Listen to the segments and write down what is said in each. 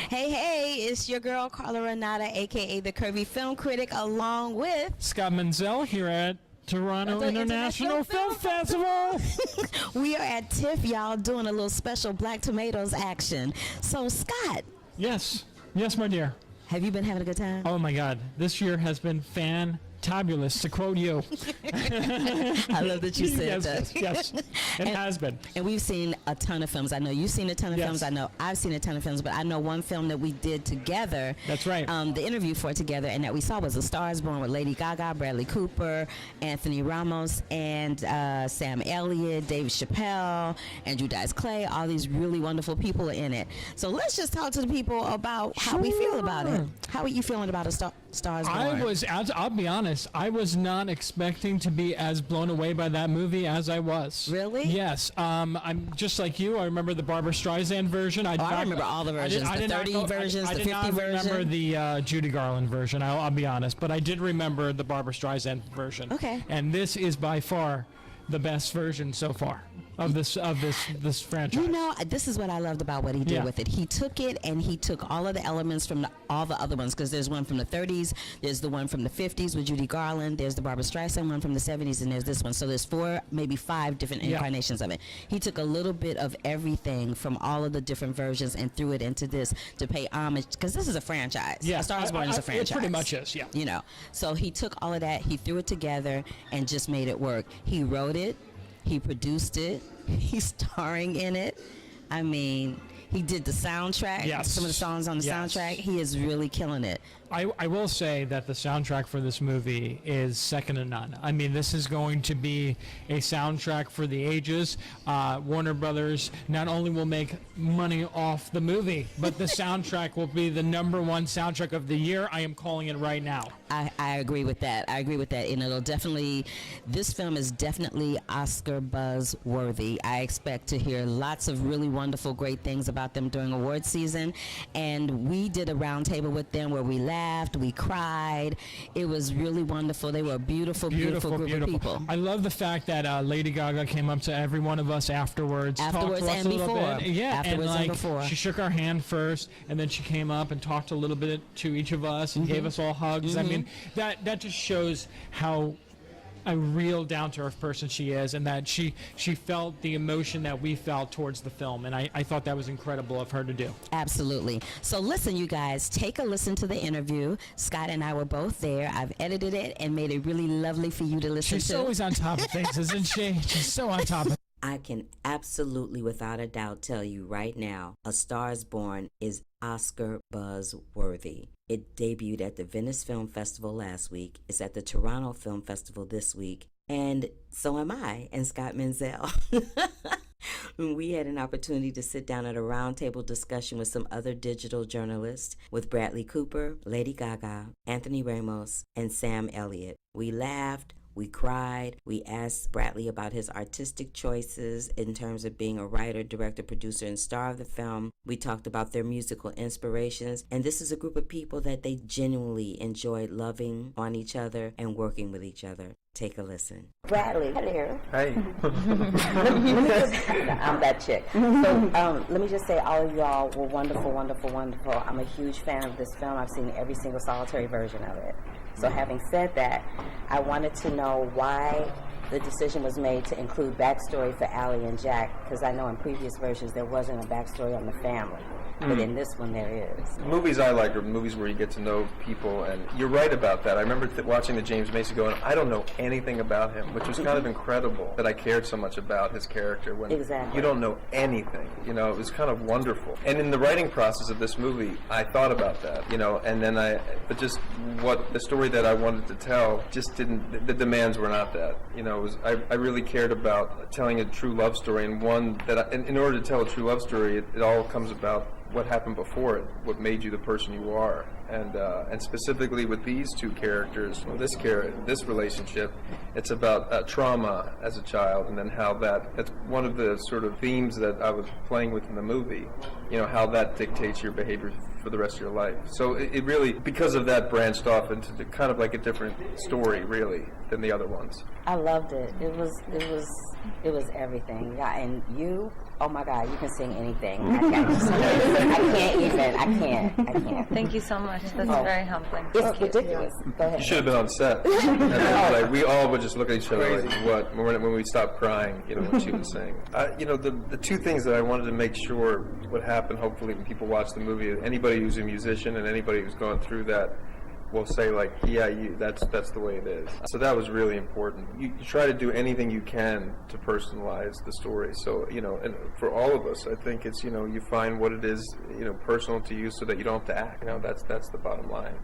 Hey, it's your girl Carla Renata, aka the Curvy Film Critic, along with Scott Menzel here at Toronto International Film Festival. We are at TIFF, y'all, doing a little special Black Tomatoes action. So, Scott. Yes, my dear. Have you been having a good time? Oh my God, this year has been fantabulous, to quote you. I love that you said that. Yes, it has been. And we've seen a ton of films. I know you've seen a ton of films. I know I've seen a ton of films, but I know one film that we did together. That's right. The interview for it together, and that we saw was A Star Is Born with Lady Gaga, Bradley Cooper, Anthony Ramos, and Sam Elliott, Dave Chappelle, Andrew Dice Clay. All these really wonderful people are in it. So let's just talk to the people about how we feel about it. How are you feeling about A Star Is Born? I'll be honest, I was not expecting to be as blown away by that movie as I was. Really? Yes. I'm just like you. I remember the Barbara Streisand version. I remember all the versions, the 30 versions, the 50 version. I did not remember the Judy Garland version, I'll be honest, but I did remember the Barbara Streisand version. Okay. And this is by far the best version so far of this franchise. You know, this is what I loved about what he did with it. He took it and he took all of the elements from all the other ones, because there's one from the 30s, there's the one from the 50s with Judy Garland, there's the Barbara Streisand one from the 70s, and there's this one. So there's 4, maybe 5 different incarnations of it. He took a little bit of everything from all of the different versions and threw it into this to pay homage, because this is a franchise. Yeah, A Star Is Born is a franchise. It pretty much is, yeah. You know, so he took all of that, he threw it together and just made it work. He wrote it, he produced it, he's starring in it. I mean, he did the soundtrack, some of the songs on the soundtrack. He is really killing it. I will say that the soundtrack for this movie is second to none. I mean, this is going to be a soundtrack for the ages. Warner Brothers not only will make money off the movie, but the soundtrack will be the #1 soundtrack of the year. I am calling it right now. I agree with that. I agree with that. And it'll definitely, this film is definitely Oscar buzz worthy. I expect to hear lots of really wonderful, great things about them during award season. And we did a roundtable with them where we laughed, we cried. It was really wonderful. They were a beautiful group of people. I love the fact that Lady Gaga came up to every one of us afterwards talked to us and a little before. bit. Yeah, afterwards and and before. She shook our hand first, and then she came up and talked a little bit to each of us and gave us all hugs. I mean, that just shows how a real down-to-earth person she is, and that she felt the emotion that we felt towards the film, and I thought that was incredible of her to do. Absolutely. So listen, you guys, take a listen to the interview. Scott and I were both there. I've edited it and made it really lovely for you to listen to. She's always on top of things, isn't she? She's so on top of things. I can absolutely, without a doubt, tell you right now, A Star Is Born is Oscar buzz worthy. It debuted at the Venice Film Festival last week. It's at the Toronto Film Festival this week. And so am I and Scott Menzel. We had an opportunity to sit down at a roundtable discussion with some other digital journalists, with Bradley Cooper, Lady Gaga, Anthony Ramos, and Sam Elliott. We laughed. We cried. We asked Bradley about his artistic choices in terms of being a writer, director, producer, and star of the film. We talked about their musical inspirations. And this is a group of people that they genuinely enjoyed loving on each other and working with each other. Take a listen. Bradley, hello. Hey. I'm that chick. So let me just say all of y'all were wonderful, wonderful, wonderful. I'm a huge fan of this film. I've seen every single solitary version of it. So having said that, I wanted to know why the decision was made to include backstory for Allie and Jack, because I know in previous versions there wasn't a backstory on the family. But in this one there is. Movies I like are movies where you get to know people, and you're right about that. I remember watching the James Macy going, I don't know anything about him, which was kind of incredible that I cared so much about his character when you don't know anything. You know, it was kind of wonderful. And in the writing process of this movie, I thought about that, you know, and then but just what the story that I wanted to tell just didn't, the demands were not that. You know, it was, I really cared about telling a true love story, and one that, in order to tell a true love story, it all comes about what happened before it, what made you the person you are, and specifically with these two characters, this relationship, it's about trauma as a child, and then how that's one of the sort of themes that I was playing with in the movie. You know, how that dictates your behavior for the rest of your life. So it really, because of that, branched off into kind of like a different story, really, than the other ones. I loved it. It was everything. Yeah, and you, oh my God, you can sing anything. I can't even. I can't. Thank you so much. That's very humbling. It's ridiculous. Go ahead. You should have been on set. And then, like, we all would just look at each other like, what? When we stopped crying, you know, when she was saying. You know, the two things that I wanted to make sure would happen, hopefully, when people watch the movie, anybody who's a musician and anybody who's gone through that will say, like, yeah, that's the way it is. So that was really important. You try to do anything you can to personalize the story. So, you know, and for all of us, I think it's, you know, you find what it is, you know, personal to you so that you don't have to act. You know, that's the bottom line.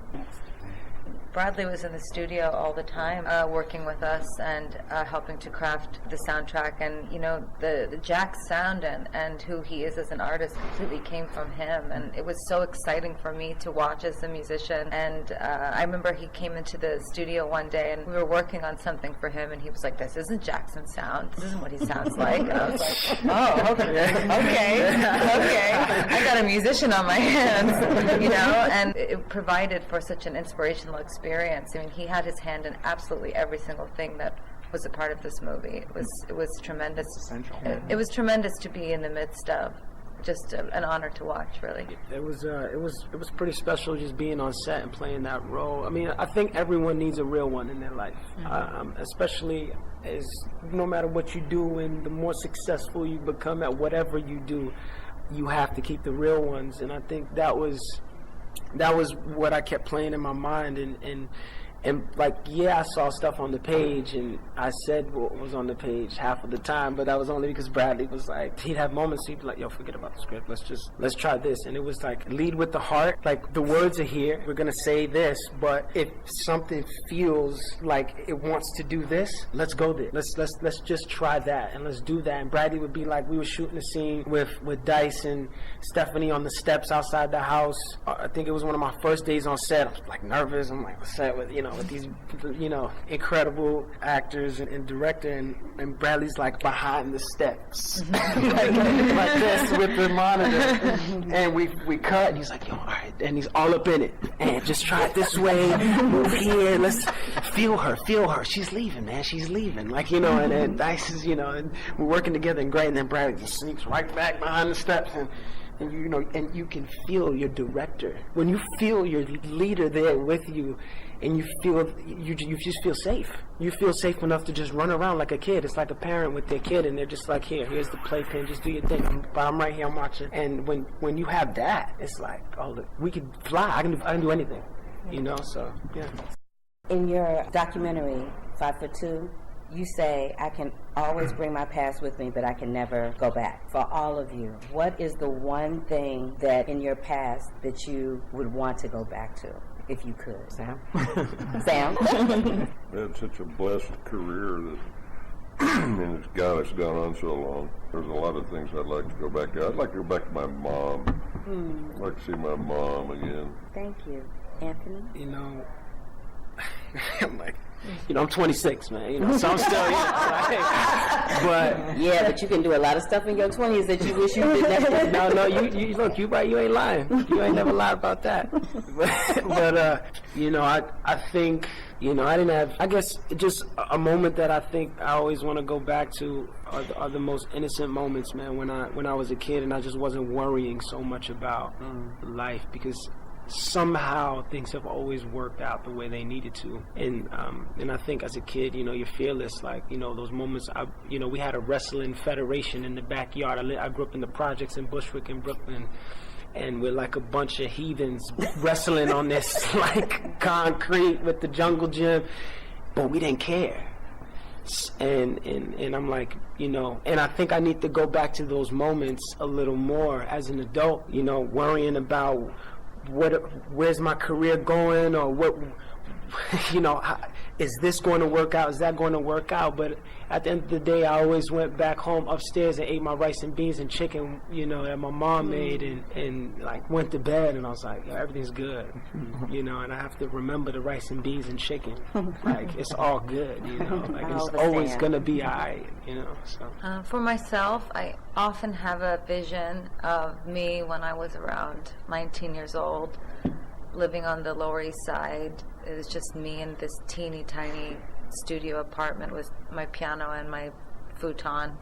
Bradley was in the studio all the time, working with us and helping to craft the soundtrack. And, you know, the Jack's sound and who he is as an artist completely came from him. And it was so exciting for me to watch as a musician. And I remember he came into the studio one day and we were working on something for him. And he was like, this isn't Jackson's sound. This isn't what he sounds like. And I was like, oh, okay. I got a musician on my hands, you know. And it provided for such an inspirational experience. I mean, he had his hand in absolutely every single thing that was a part of this movie. It was tremendous. It was tremendous to be in the midst of. Just an honor to watch, really. It was pretty special just being on set and playing that role. I mean, I think everyone needs a real one in their life, especially as no matter what you do and the more successful you become at whatever you do, you have to keep the real ones. And I think that was what I kept playing in my mind, and like, yeah, I saw stuff on the page and I said what was on the page half of the time, but that was only because Bradley was like, he'd have moments he'd be like, yo, forget about the script, let's try this. And it was like, lead with the heart, like the words are here, we're gonna say this, but if something feels like it wants to do this, let's go there, let's just try that and let's do that. And Bradley would be like, we were shooting a scene with Dice and Stephanie on the steps outside the house. I think it was one of my first days on set. I was like nervous, I'm like, what's that with, you know, with these, you know, incredible actors and director, and Bradley's like behind the steps, like this with the monitor, and we cut, and he's like, yo, all right, and he's all up in it, and just try it this way, move here, let's feel her, she's leaving, man, she's leaving, like, you know, and then Dice is, you know, and we're working together and great, and then Bradley just sneaks right back behind the steps, and you know, and you can feel your director when you feel your leader there with you, and you just feel safe. You feel safe enough to just run around like a kid. It's like a parent with their kid, and they're just like, here's the playpen, just do your thing. I'm right here, I'm watching. And when you have that, it's like, oh, look, we can fly. I can do anything, you know. So yeah. In your documentary, 5'2", you say, I can always bring my past with me, but I can never go back. For all of you, what is the one thing that in your past that you would want to go back to, if you could? Sam? Sam? I had such a blessed career and it's gone on so long. There's a lot of things I'd like to go back to. I'd like to go back to my mom. I'd like to see my mom again. Thank you. Anthony? You know, I'm like, you know, I'm 26, man, you know, so I'm still young, right? But yeah, but you can do a lot of stuff in your 20s that you wish you did never. No, you look, you right, you ain't lying. You ain't never lied about that. But you know, I think, you know, I didn't have, I guess, just a moment that I think I always want to go back to are the most innocent moments, man, when I was a kid and I just wasn't worrying so much about life, because somehow things have always worked out the way they needed to, and I think as a kid, you know, you're fearless, like, you know, those moments. You know, we had a wrestling federation in the backyard. I grew up in the projects in Bushwick in Brooklyn, and we're like a bunch of heathens wrestling on this like concrete with the jungle gym, but we didn't care. And I'm like, you know, and I think I need to go back to those moments a little more as an adult, you know, worrying about where's my career going, or what, you know, is this going to work out, is that going to work out? But at the end of the day, I always went back home upstairs and ate my rice and beans and chicken, you know, that my mom made, and like went to bed, and I was like, yeah, everything's good, you know, and I have to remember the rice and beans and chicken, like, it's all good, you know, like, it's always gonna be all right, you know. So for myself, I often have a vision of me when I was around 19 years old, living on the Lower East Side. It was just me in this teeny tiny studio apartment with my piano and my futon,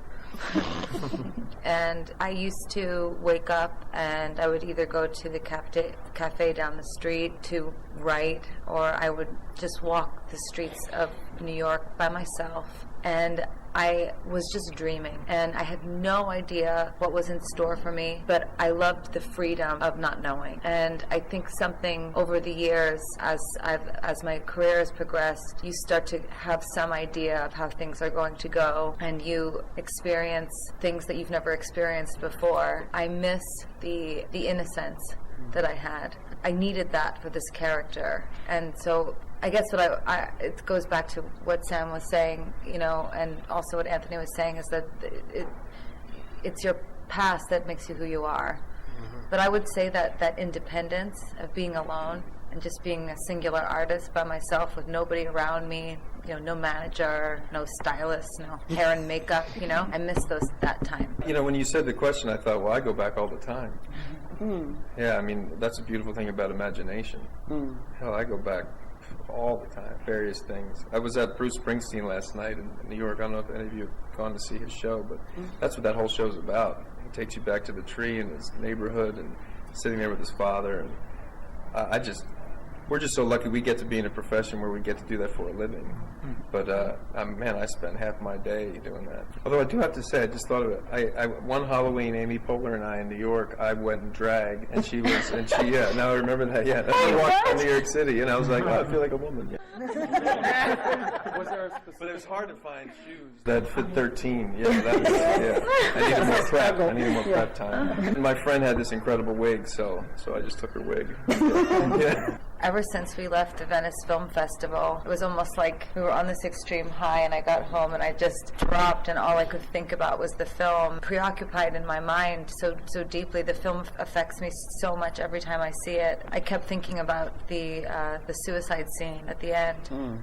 And I used to wake up and I would either go to the cafe down the street to write, or I would just walk the streets of New York by myself. And I was just dreaming, and I had no idea what was in store for me, but I loved the freedom of not knowing. And I think something over the years, as my career has progressed, you start to have some idea of how things are going to go, and you experience things that you've never experienced before. I miss the innocence that I had. I needed that for this character, and so I guess what it goes back to what Sam was saying, and also what Anthony was saying, is that it's your past that makes you who you are. Mm-hmm. But I would say that independence of being alone and just being a singular artist by myself with nobody around me, no manager, no stylist, no hair and makeup, I miss that time. When you said the question, I thought, well, I go back all the time. Mm. Yeah, I mean, that's a beautiful thing about imagination. Mm. Hell, I go back all the time, various things. I was at Bruce Springsteen last night in New York. I don't know if any of you have gone to see his show, but that's what that whole show's about. He takes you back to the tree in his neighborhood and sitting there with his father. And we're just so lucky we get to be in a profession where we get to do that for a living. But man, I spent half my day doing that. Although I do have to say, I just thought of it. One Halloween, Amy Poehler and I in New York, I went in drag, and she now I remember that. Yeah, I walked in New York City, and I was like, oh, I feel like a woman. Yeah. But it was hard to find shoes that fit 13. Yeah, I needed more prep. I needed more prep time. And my friend had this incredible wig, so I just took her wig. Yeah. Ever since we left the Venice Film Festival, it was almost like we were on this extreme high, and I got home and I just dropped, and all I could think about was the film, preoccupied in my mind so deeply. The film affects me so much every time I see it. I kept thinking about the suicide scene at the end.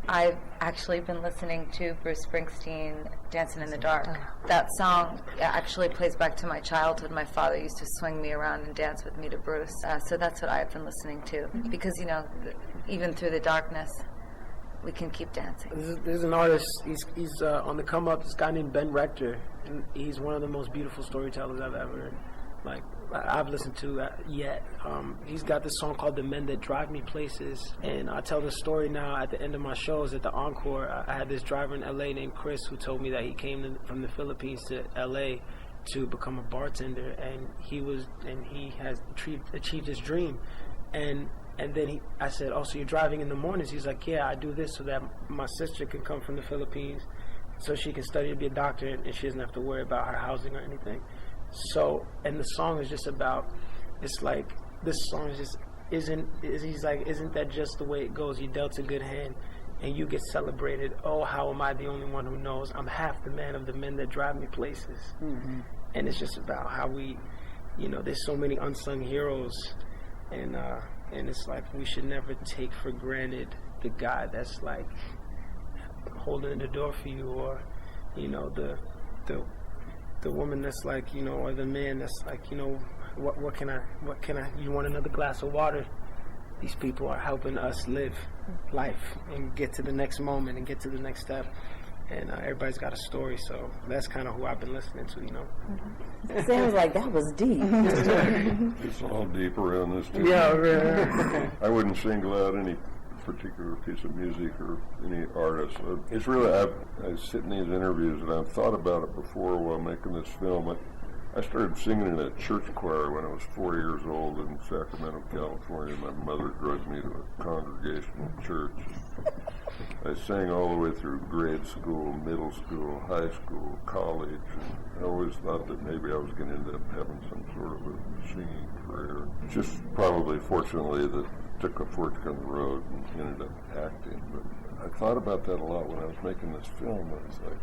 I've actually been listening to Bruce Springsteen, Dancing in the Dark. That song actually plays back to my childhood. My father used to swing me around and dance with me to Bruce. So that's what I've been listening to. Because, even through the darkness, we can keep dancing. There's an artist, he's on the come up, this guy named Ben Rector, and he's one of the most beautiful storytellers I've listened to yet. He's got this song called The Men That Drive Me Places, and I tell the story now at the end of my shows at the Encore. I had this driver in LA named Chris who told me that he came from the Philippines to LA to become a bartender, and he has achieved his dream. And then I said, oh, so you're driving in the mornings? He's like, yeah, I do this so that my sister can come from the Philippines so she can study to be a doctor, and she doesn't have to worry about her housing or anything. So, and the song is just about, it's like, this song is just, isn't that just the way it goes? You dealt a good hand and you get celebrated. Oh, how am I the only one who knows? I'm half the man of the men that drive me places. Mm-hmm. And it's just about how we, there's so many unsung heroes, and it's like we should never take for granted the guy that's like holding the door for you, or the woman that's like, or the man that's like, what can I, you want another glass of water? These people are helping us live life and get to the next moment and get to the next step. And everybody's got a story, so that's kind of who I've been listening to, It sounds like that was deep. It's all deep around this too. Yeah, really. I wouldn't single out any particular piece of music or any artist. It's really, I sit in these interviews and I've thought about it before while making this film. I started singing in a church choir when I was 4 years old in Sacramento, California. My mother drugged me to a congregational church. I sang all the way through grade school, middle school, high school, college, and I always thought that maybe I was going to end up having some sort of a singing career. Just probably, fortunately, that took a fork in the road and ended up acting. But I thought about that a lot when I was making this film. I was like,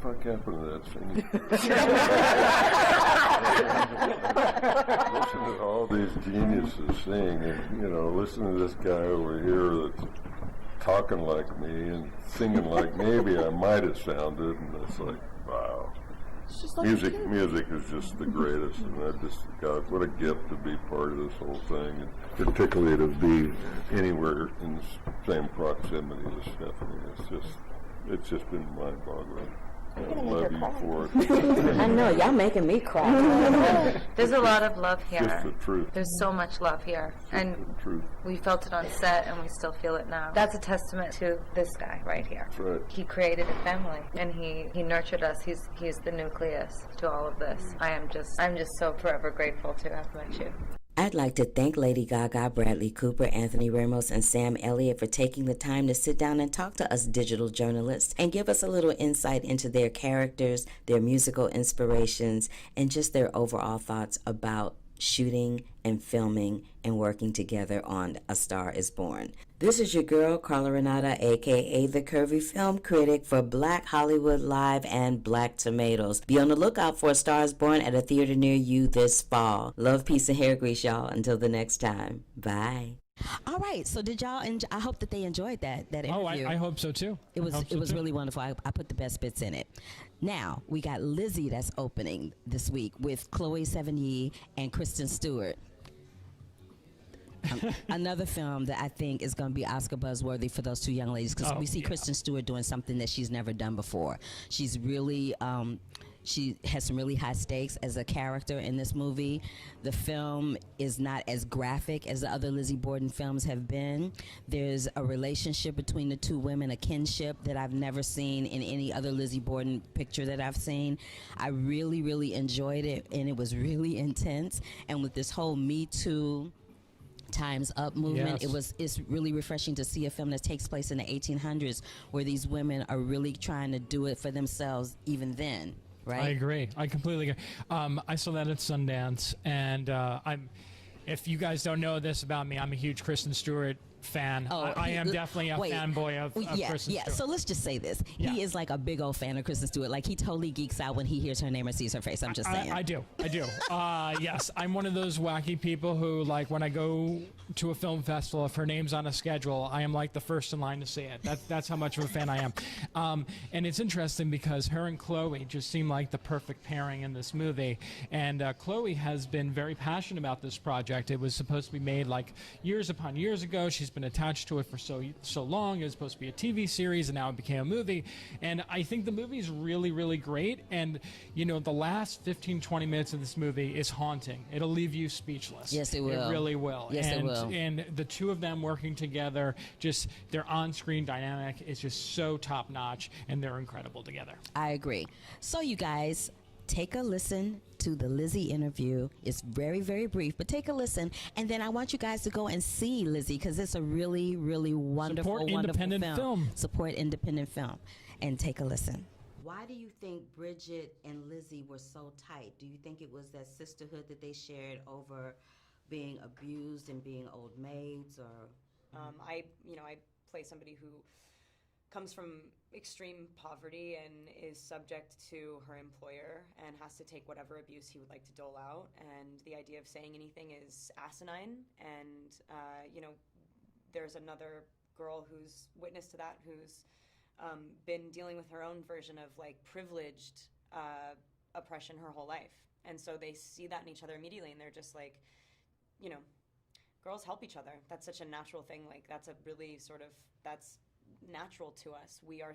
what the fuck happened to that singing? Listen to all these geniuses sing, and listen to this guy over here that's talking like me and singing like maybe I might have sounded, and it's like, wow. Music is just the greatest, and I just, God, what a gift to be part of this whole thing, and particularly to be anywhere in the same proximity as Stephanie. It's just been mind-boggling. love you for it. I know, y'all making me cry. There's a lot of love here. Just the truth. There's so much love here. And The truth. we felt it on set, and we still feel it now. That's a testament to this guy right here. That's right. He created a family, and he nurtured us. He's the nucleus to all of this. I'm just so forever grateful to have met you. I'd like to thank Lady Gaga, Bradley Cooper, Anthony Ramos, and Sam Elliott for taking the time to sit down and talk to us digital journalists and give us a little insight into their characters, their musical inspirations, and just their overall thoughts about shooting and filming and working together on A Star is Born. This is your girl, Carla Renata, aka the Curvy Film Critic for Black Hollywood Live and Black Tomatoes. Be on the lookout for A Star is Born at a theater near you this fall. Love, peace, and hair grease, y'all. Until the next time. Bye. All right. So did y'all? I hope that they enjoyed that interview. Oh, I hope so too. It was really wonderful. I put the best bits in it. Now we got LIzzie that's opening this week with Chloe Sevigny and Kristen Stewart. Another film that I think is going to be Oscar buzzworthy for those two young ladies, because we see Kristen Stewart doing something that she's never done before. She's really she has some really high stakes as a character in this movie. The film is not as graphic as the other Lizzie Borden films have been. There's a relationship between the two women, a kinship that I've never seen in any other Lizzie Borden picture that I've seen. I really, really enjoyed it, and it was really intense. And with this whole Me Too, Time's Up movement, it's really refreshing to see a film that takes place in the 1800s where these women are really trying to do it for themselves even then. Right? I agree. I completely agree. I saw that at Sundance, and if you guys don't know this about me, I'm a huge Kristen Stewart fan. I am definitely a fanboy of Kristen Stewart. So let's just say this. He is like a big old fan of Kristen Stewart. Like, he totally geeks out when he hears her name or sees her face. I'm just saying. I do. Yes, I'm one of those wacky people who, like, when I go to a film festival, if her name's on a schedule, I am like the first in line to see it. That's how much of a fan I am. And it's interesting because her and Chloe just seem like the perfect pairing in this movie. And Chloe has been very passionate about this project. It was supposed to be made like years upon years ago. She's been attached to it for so long. It was supposed to be a TV series, and now it became a movie. And I think the movie is really, really great. And, you know, the last 15-20 minutes of this movie is haunting. It'll leave you speechless. Yes, it will. It really will. Yes, it will. And the two of them working together, just their on-screen dynamic is just so top-notch, and they're incredible together. I agree. So, you guys, take a listen to the Lizzie interview. It's very, very brief, but take a listen. And then I want you guys to go and see Lizzie, because it's a really, really wonderful, wonderful film. Support independent film. And take a listen. Why do you think Bridget and Lizzie were so tight? Do you think it was that sisterhood that they shared over being abused and being old maids, or? I play somebody who comes from extreme poverty and is subject to her employer and has to take whatever abuse he would like to dole out. And the idea of saying anything is asinine. And, there's another girl who's witness to that, who's been dealing with her own version of, like, privileged oppression her whole life. And so they see that in each other immediately, and they're just like, girls help each other. That's such a natural thing. Like, that's a really that's natural to us. We're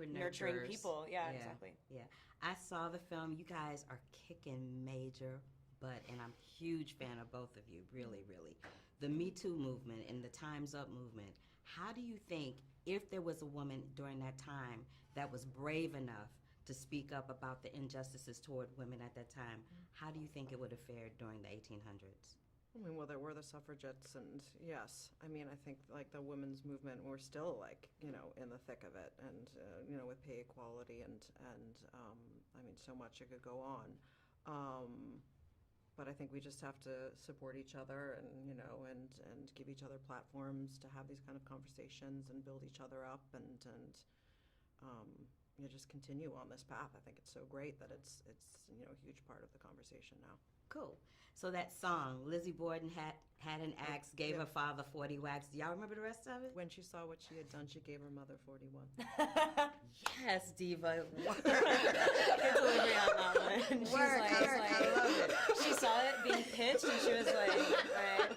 nurturing people. Yeah, exactly. Yeah. I saw the film. You guys are kicking major butt, and I'm a huge fan of both of you. Really, really. The Me Too movement and the Time's Up movement. How do you think, if there was a woman during that time that was brave enough to speak up about the injustices toward women at that time, how do you think it would have fared during the 1800s? I mean, well, there were the suffragettes, and yes, I mean, I think, like, the women's movement, we're still, like, in the thick of it, and, with pay equality, and I mean, so much it could go on. But I think we just have to support each other and give each other platforms to have these kind of conversations and build each other up and just continue on this path. I think it's so great that it's a huge part of the conversation now. Cool. So that song, Lizzie Borden had an axe, gave her father 40 whacks. Do y'all remember the rest of it? When she saw what she had done, she gave her mother 41. Yes, Diva. Good delivery on that one. I love it. She saw it being pitched, and she was like, right.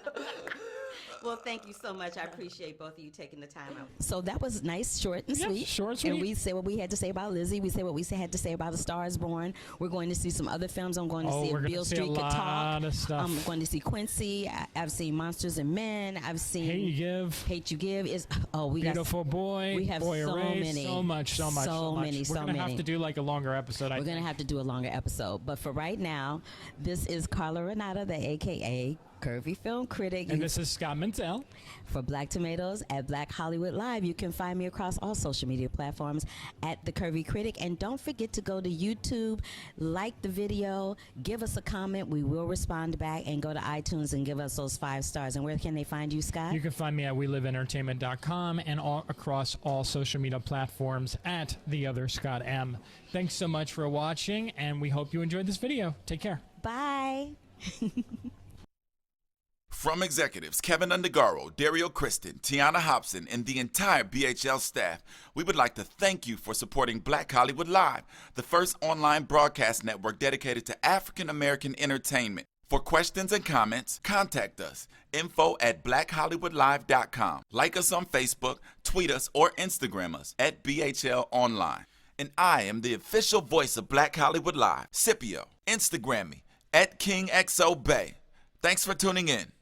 Well, thank you so much. I appreciate both of you taking the time out. So that was nice, short and sweet. Short and sweet. And we said what we had to say about Lizzie. We said what we had to say about A Star Is Born. We're going to see some other films. I'm going to see if Beale Street Could Talk. I'm going to see Quincy. I've seen Monsters and Men. I've seen Hate You Give. Hate You Give is we Beautiful got, Boy. We have Boy so Erased, many, so much. We're gonna have to do like a longer episode. We're gonna have to do a longer episode. But for right now, this is Carla Renata, the AKA Curvy Film Critic. And this is Scott Menzel. For Black Tomatoes at Black Hollywood Live. You can find me across all social media platforms at The Curvy Critic. And don't forget to go to YouTube, like the video, give us a comment. We will respond back, and go to iTunes and give us those 5 stars. And where can they find you, Scott? You can find me at WeLiveEntertainment.com and across all social media platforms at The Other Scott M. Thanks so much for watching, and we hope you enjoyed this video. Take care. Bye. From executives Keven Undergaro, Dario Kristen, Tiana Hobson, and the entire BHL staff, we would like to thank you for supporting Black Hollywood Live, the first online broadcast network dedicated to African American entertainment. For questions and comments, contact us, info@blackhollywoodlive.com. Like us on Facebook, tweet us, or Instagram us at BHL Online. And I am the official voice of Black Hollywood Live, Scipio. Instagram me at KingXOBay. Thanks for tuning in.